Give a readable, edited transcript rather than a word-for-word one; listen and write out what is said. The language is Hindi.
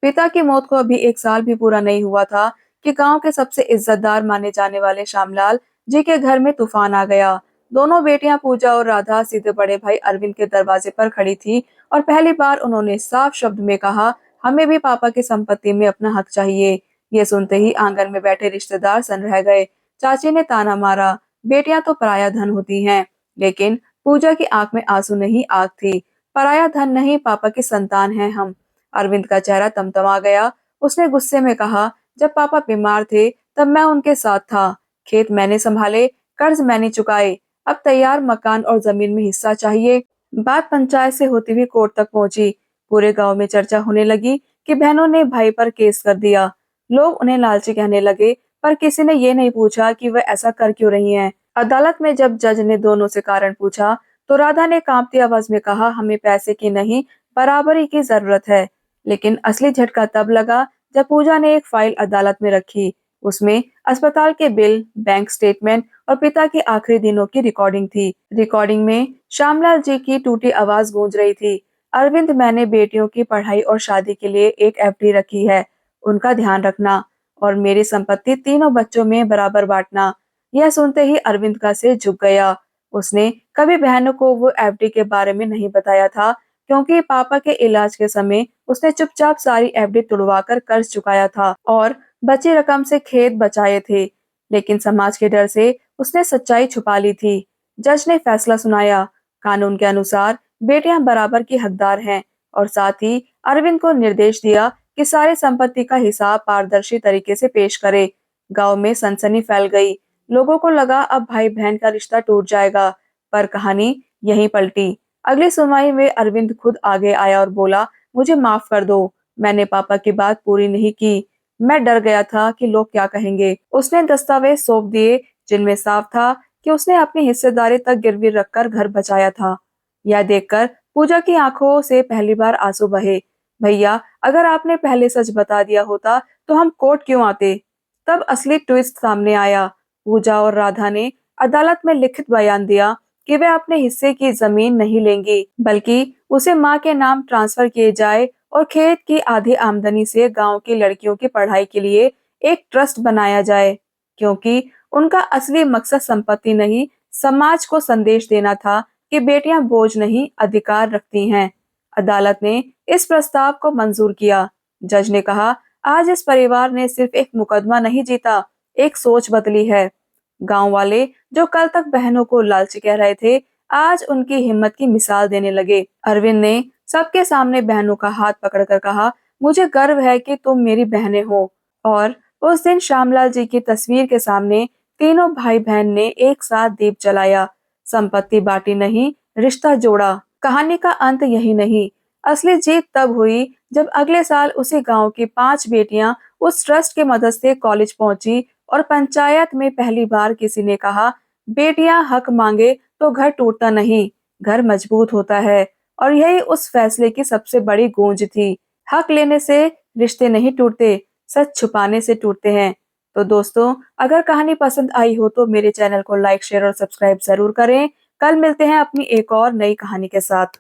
पिता की मौत को अभी 1 साल भी पूरा नहीं हुआ था कि गांव के सबसे इज्जतदार माने जाने वाले श्यामलाल जी के घर में तूफान आ गया। दोनों बेटियां पूजा और राधा सीधे बड़े भाई अरविंद के दरवाजे पर खड़ी थी और पहली बार उन्होंने साफ शब्द में कहा, हमें भी पापा की संपत्ति में अपना हक चाहिए। ये सुनते ही आंगन में बैठे रिश्तेदार सन रह गए। चाची ने ताना मारा, बेटियां तो पराया धन होती हैं। लेकिन पूजा की आंख में आंसू नहीं, आग थी। पराया धन नहीं, पापा की संतान है हम। अरविंद का चेहरा तमतमा गया। उसने गुस्से में कहा, जब पापा बीमार थे तब मैं उनके साथ था। खेत मैंने संभाले, कर्ज मैंने चुकाए। अब तैयार मकान और जमीन में हिस्सा चाहिए। बात पंचायत से होती हुई कोर्ट तक पहुंची। पूरे गांव में चर्चा होने लगी कि बहनों ने भाई पर केस कर दिया। लोग उन्हें लालची कहने लगे, पर किसी ने ये नहीं पूछा कि वह ऐसा कर क्यों रही हैं। अदालत में जब जज ने दोनों से कारण पूछा, तो राधा ने कांपती आवाज में कहा, हमें पैसे की नहीं, बराबरी की जरूरत है। लेकिन असली झटका तब लगा जब पूजा ने एक फाइल अदालत में रखी। उसमें अस्पताल के बिल, बैंक स्टेटमेंट और पिता के आखिरी दिनों की रिकॉर्डिंग थी। रिकॉर्डिंग में श्यामलाल जी की टूटी आवाज गूंज रही थी, अरविंद, मैंने बेटियों की पढ़ाई और शादी के लिए एक एफडी रखी है, उनका ध्यान रखना और मेरी संपत्ति तीनों बच्चों में बराबर बांटना। यह सुनते ही अरविंद का सिर झुक गया। उसने कभी बहनों को वो एफडी के बारे में नहीं बताया था, क्योंकि पापा के इलाज के समय उसने चुपचाप सारी एफडी तुड़वाकर कर्ज चुकाया था और बची रकम से खेत बचाए थे। लेकिन समाज के डर से उसने सच्चाई छुपा ली थी। जज ने फैसला सुनाया, कानून के अनुसार बेटियां बराबर की हकदार हैं और साथ ही अरविंद को निर्देश दिया कि सारी संपत्ति का हिसाब पारदर्शी तरीके से पेश करे। गांव में सनसनी फैल गई। लोगों को लगा अब भाई बहन का रिश्ता टूट जाएगा, पर कहानी यहीं पलटी। अगली सुनवाई में अरविंद खुद आगे आया और बोला, मुझे माफ कर दो, मैंने पापा की बात पूरी नहीं की। मैं डर गया था कि लोग क्या कहेंगे। उसने दस्तावेज सौंप दिए जिनमें साफ था कि उसने अपनी हिस्सेदारी तक गिरवी रखकर घर बचाया था। यह देखकर पूजा की आंखों से पहली बार आंसू बहे। भैया, अगर आपने पहले सच बता दिया होता तो हम कोर्ट क्यों आते? तब असली ट्विस्ट सामने आया। पूजा और राधा ने अदालत में लिखित बयान दिया कि वे अपने हिस्से की जमीन नहीं लेंगी, बल्कि उसे मां के नाम ट्रांसफर किए जाए और खेत की आधी आमदनी से गांव की लड़कियों की पढ़ाई के लिए एक ट्रस्ट बनाया जाए, क्योंकि उनका असली मकसद संपत्ति नहीं, समाज को संदेश देना था कि बेटियां बोझ नहीं, अधिकार रखती हैं। अदालत ने इस प्रस्ताव को मंजूर किया। जज ने कहा, आज इस परिवार ने सिर्फ एक मुकदमा नहीं जीता, एक सोच बदली है। गांव वाले जो कल तक बहनों को लालची कह रहे थे, आज उनकी हिम्मत की मिसाल देने लगे। अरविंद ने सबके सामने बहनों का हाथ पकड़कर कहा, मुझे गर्व है कि तुम मेरी बहनें हो। और उस दिन श्यामलाल जी की तस्वीर के सामने तीनों भाई बहन ने एक साथ दीप जलाया। संपत्ति बांटी नहीं, रिश्ता जोड़ा। कहानी का अंत यही नहीं, असली जीत तब हुई जब अगले साल उसी गांव की 5 बेटियां उस ट्रस्ट की मदद से कॉलेज पहुंची और पंचायत में पहली बार किसी ने कहा, बेटियां हक मांगे तो घर टूटता नहीं, घर मजबूत होता है। और यही उस फैसले की सबसे बड़ी गूंज थी। हक लेने से रिश्ते नहीं टूटते, सच छुपाने से टूटते हैं। तो दोस्तों, अगर कहानी पसंद आई हो तो मेरे चैनल को लाइक, शेयर और सब्सक्राइब जरूर करें। कल मिलते हैं अपनी एक और नई कहानी के साथ।